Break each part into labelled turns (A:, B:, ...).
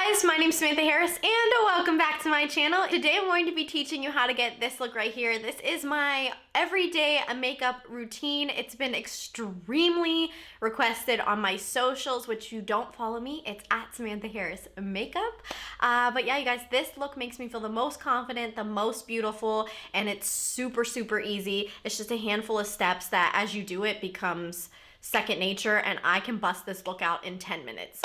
A: guys, my name is Samantha Harris and welcome back to my channel. Today I'm going to be teaching you how to get this look right here. This is my everyday makeup routine. It's been extremely requested on my socials, which you don't follow me. It's at Samantha Harris Makeup. But yeah, you guys, this look makes me feel the most confident, the most beautiful, and it's super easy. It's just a handful of steps that as you do it becomes second nature, and I can bust this look out in 10 minutes.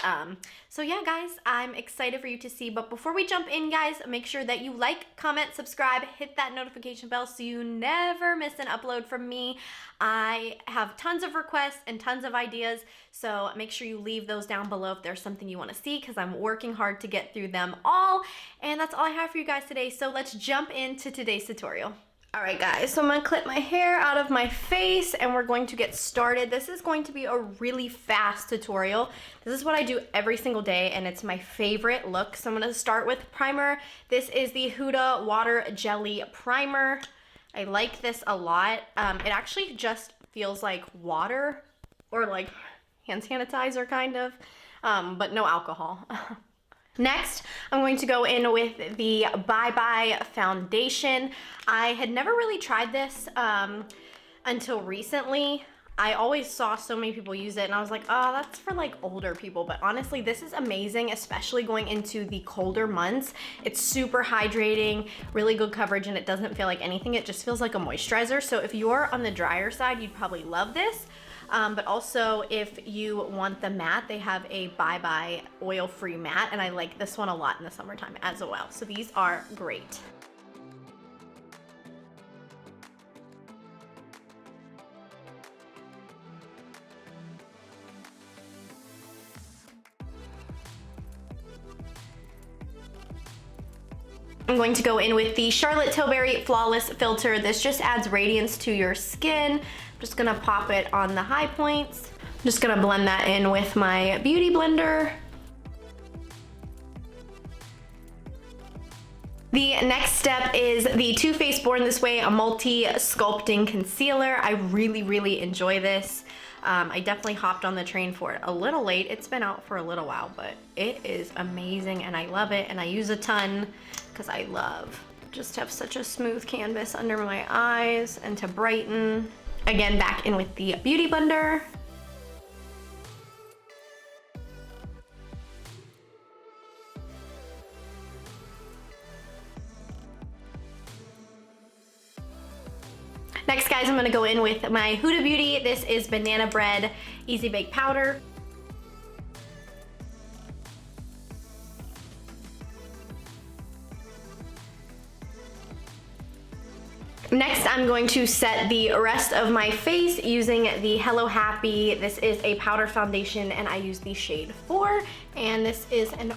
A: So yeah, guys, I'm excited for you to see. But before we jump in, guys, make sure that you like, comment, subscribe, hit that notification bell so you never miss an upload from me. I have tons of requests and tons of ideas, so make sure you leave those down below if there's something you want to see, because I'm working hard to get through them all. And that's all I have for you guys today, so let's jump into today's tutorial. Alright guys, so I'm going to clip my hair out of my face and we're going to get started. This is going to be a really fast tutorial. This is what I do every single day and it's my favorite look. So I'm going to start with primer. This is the Huda Water Jelly Primer. I like this a lot. It actually just feels like water or like hand sanitizer kind of, but no alcohol. Next, I'm going to go in with the Bye Bye foundation. I had never really tried this until recently. I always saw so many people use it and I was like, oh, that's for like older people. But honestly, this is amazing, especially going into the colder months. It's super hydrating, really good coverage, and it doesn't feel like anything. It just feels like a moisturizer. So if you're on the drier side, you'd probably love this. But also if you want the matte, they have a Bye Bye oil-free matte, and I like this one a lot in the summertime as well. So these are great. I'm going to go in with the Charlotte Tilbury Flawless Filter. This just adds radiance to your skin. I'm just gonna pop it on the high points. I'm just gonna blend that in with my beauty blender. The next step is the Too Faced Born This Way, a multi-sculpting concealer. I really enjoy this. I definitely hopped on the train for it a little late. It's been out for a little while, but it is amazing and I love it, and I use a ton because I love just to have such a smooth canvas under my eyes and to brighten. Again, back in with the beauty blender. Next, guys, I'm gonna go in with my Huda Beauty. This is Banana Bread Easy Bake Powder. Next, I'm going to set the rest of my face using the Hello Happy. This is a powder foundation and I use the shade 4. And this is an,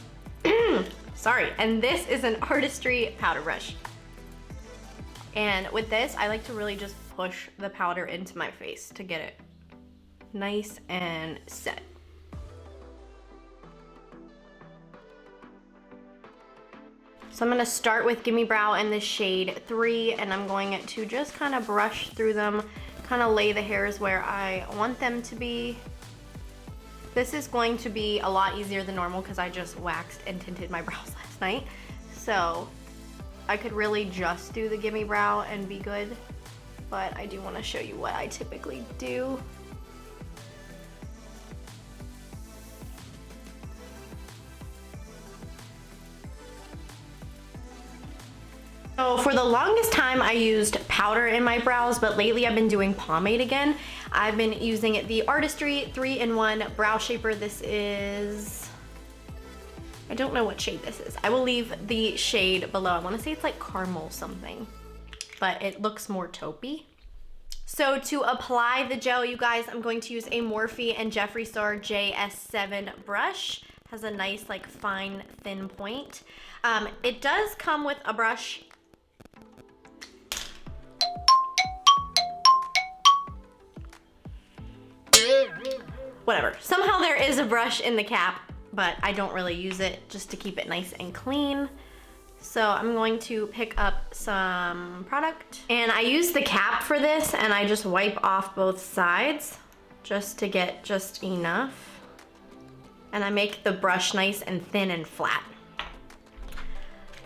A: this is an Artistry powder brush. And with this, I like to really just push the powder into my face to get it nice and set. So I'm gonna start with Gimme Brow in the shade 3, and I'm going to just kind of brush through them, kind of lay the hairs where I want them to be. This is going to be a lot easier than normal because I just waxed and tinted my brows last night. So I could really just do the Gimme Brow and be good, but I do want to show you what I typically do. So for the longest time I used powder in my brows, but lately I've been doing pomade again. I've been using the Artistry 3-in-1 Brow Shaper. This is, I don't know what shade this is. I will leave the shade below. I want to say it's like caramel something, but it looks more taupey. So to apply the gel, you guys, I'm going to use a Morphe and Jeffree Star JS7 brush. Has a nice like fine thin point. It does come with a brush. Whatever. Somehow there is a brush in the cap, but I don't really use it, just to keep it nice and clean. So I'm going to pick up some product, and I use the cap for this, and I just wipe off both sides just to get just enough. And I make the brush nice and thin and flat.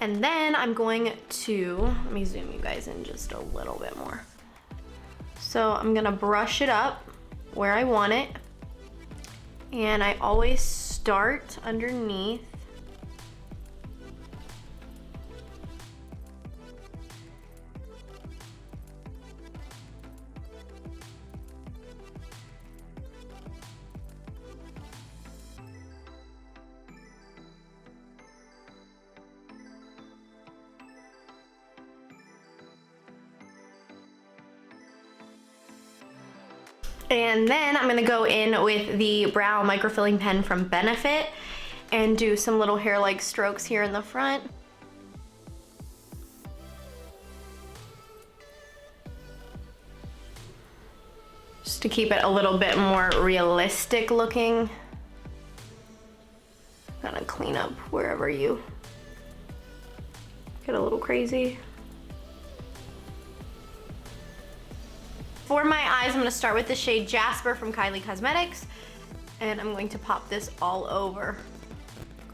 A: And then I'm going to, let me zoom you guys in just a little bit more. So I'm gonna brush it up where I want it. And I always start underneath. And then I'm gonna go in with the brow microfilling pen from Benefit and do some little hair-like strokes here in the front. Just to keep it a little bit more realistic looking. Gotta clean up wherever you get a little crazy. For my eyes, I'm gonna start with the shade Jasper from Kylie Cosmetics, and I'm going to pop this all over.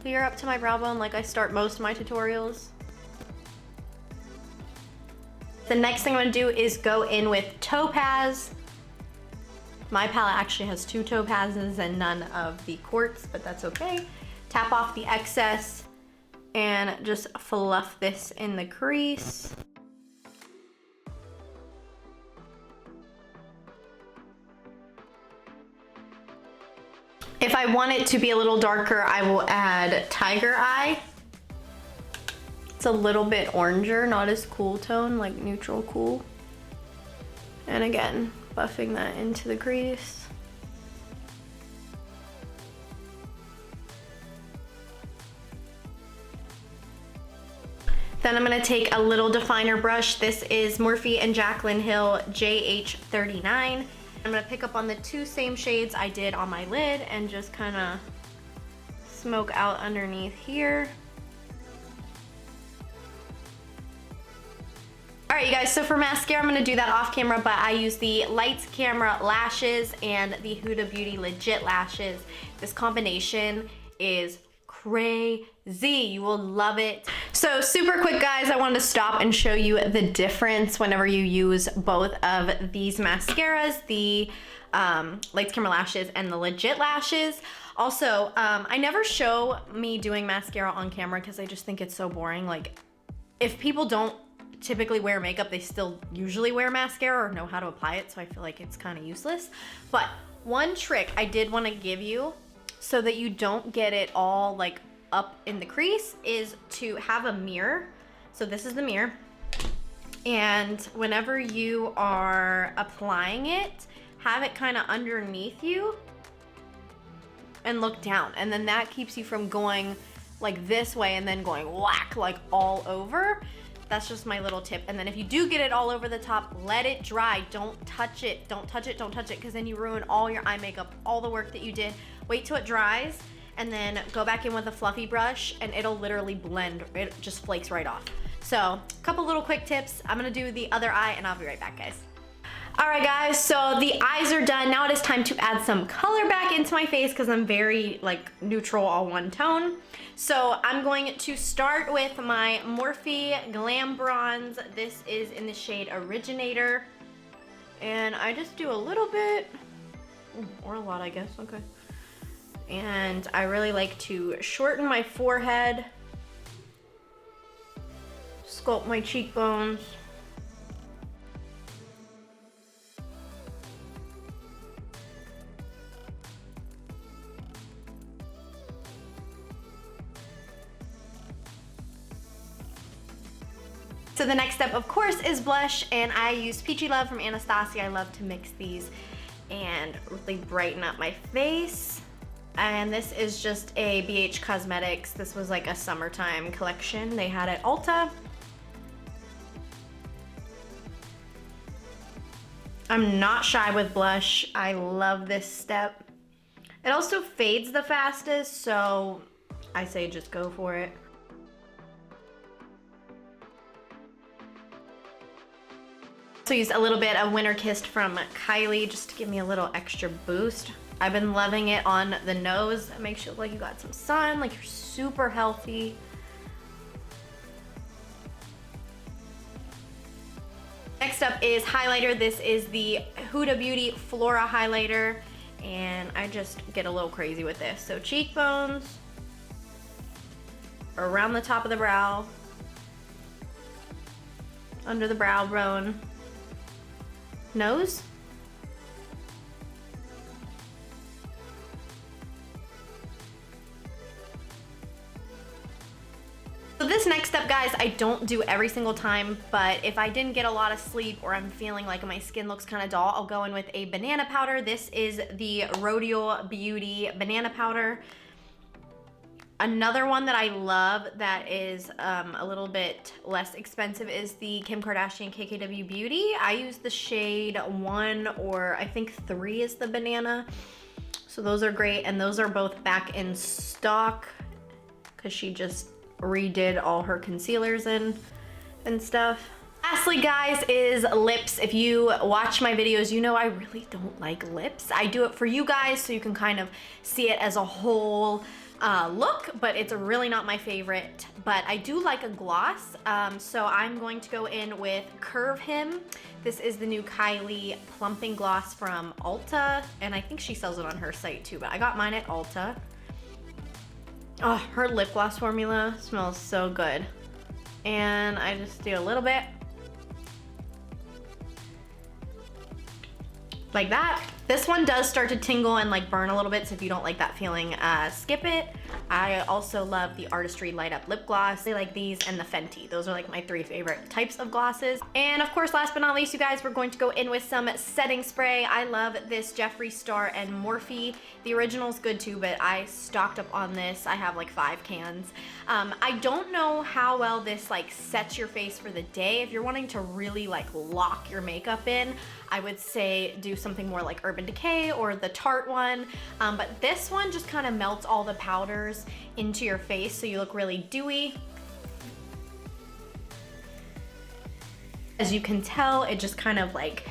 A: Clear up to my brow bone like I start most of my tutorials. The next thing I'm gonna do is go in with Topaz. My palette actually has 2 topazes and none of the quartz, but that's okay. Tap off the excess and just fluff this in the crease. If I want it to be a little darker, I will add Tiger Eye. It's a little bit oranger, not as cool tone, like neutral cool. And again, buffing that into the crease. Then I'm gonna take a little definer brush. This is Morphe and Jaclyn Hill JH39. I'm gonna pick up on the 2 same shades I did on my lid and just kind of smoke out underneath here. All right, you guys, so for mascara, I'm gonna do that off camera, but I use the Lights Camera lashes and the Huda Beauty Legit lashes. This combination is crazy. You will love it. So super quick, guys, I wanted to stop and show you the difference whenever you use both of these mascaras, the Lights Camera lashes and the Legit lashes. Also, I never show me doing mascara on camera because I just think it's so boring. Like, if people don't typically wear makeup, they still usually wear mascara or know how to apply it, so I feel like it's kind of useless. But one trick I did want to give you so that you don't get it all like up in the crease is to have a mirror. So this is the mirror, and whenever you are applying it, have it kind of underneath you and look down, and then that keeps you from going like this way and then going whack like all over. That's just my little tip. And then if you do get it all over the top, let it dry. Don't touch it, don't touch it, don't touch it, because then you ruin all your eye makeup, all the work that you did. Wait till it dries and then go back in with a fluffy brush and it'll literally blend. It just flakes right off. So a couple little quick tips. I'm gonna do the other eye and I'll be right back, guys. All right, guys, so the eyes are done. Now it is time to add some color back into my face because I'm very like neutral, all one tone. So I'm going to start with my Morphe Glam Bronze. This is in the shade Originator. And I just do a little bit, or a lot, I guess, okay. And I really like to shorten my forehead, sculpt my cheekbones. So the next step, of course, is blush, and I use Peachy Love from Anastasia. I love to mix these and really brighten up my face. And this is just a BH Cosmetics. This was like a summertime collection they had at Ulta. I'm not shy with blush. I love this step. It also fades the fastest, so I say just go for it. So I used a little bit of Winter Kissed from Kylie just to give me a little extra boost. I've been loving it on the nose. It makes you look like you got some sun, like you're super healthy. Next up is highlighter. This is the Huda Beauty Flora highlighter, and I just get a little crazy with this. So cheekbones, around the top of the brow, under the brow bone, nose. So this next step, guys, I don't do every single time, but if I didn't get a lot of sleep or I'm feeling like my skin looks kind of dull, I'll go in with a banana powder. This is the Rodeo Beauty banana powder. Another one that I love that is a little bit less expensive is the Kim Kardashian KKW Beauty. I use the shade 1, or I think 3 is the banana. So those are great, and those are both back in stock because she just redid all her concealers and stuff. Lastly, guys, is lips. If you watch my videos, you know I really don't like lips. I do it for you guys so you can kind of see it as a whole look, but it's really not my favorite. But I do like a gloss, so I'm going to go in with Curve Him. This is the new Kylie plumping gloss from Ulta, and I think she sells it on her site too, but I got mine at Ulta. Oh, her lip gloss formula smells so good. And I just do a little bit. Like that. This one does start to tingle and like burn a little bit, so if you don't like that feeling, skip it. I also love the Artistry Light Up Lip Gloss. I like these and the Fenty. Those are like my 3 favorite types of glosses. And of course, last but not least, you guys, we're going to go in with some setting spray. I love this Jeffree Star and Morphe. The original's good too, but I stocked up on this. I have like 5 cans. I don't know how well this like sets your face for the day. If you're wanting to really like lock your makeup in, I would say do something more like Urban Decay or the Tarte one. But this one just kind of melts all the powders into your face so you look really dewy. As you can tell, it just kind of like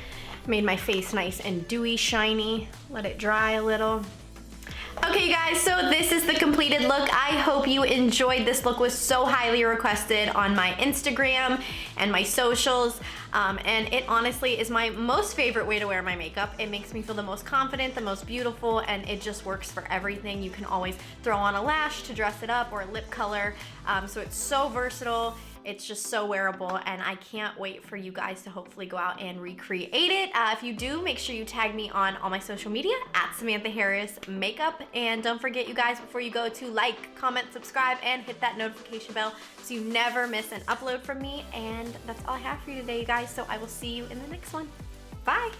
A: made my face nice and dewy, shiny. Let it dry a little. Okay, you guys, so this is the completed look. I hope you enjoyed. This look was so highly requested on my Instagram and my socials, and it honestly is my most favorite way to wear my makeup. It makes me feel the most confident, the most beautiful, and it just works for everything. You can always throw on a lash to dress it up or a lip color, so it's so versatile. It's just so wearable, and I can't wait for you guys to hopefully go out and recreate it. If you do, make sure you tag me on all my social media at Samantha Harris Makeup. And don't forget, you guys, before you go, to like, comment, subscribe, and hit that notification bell so you never miss an upload from me. And that's all I have for you today, you guys. So I will see you in the next one. Bye.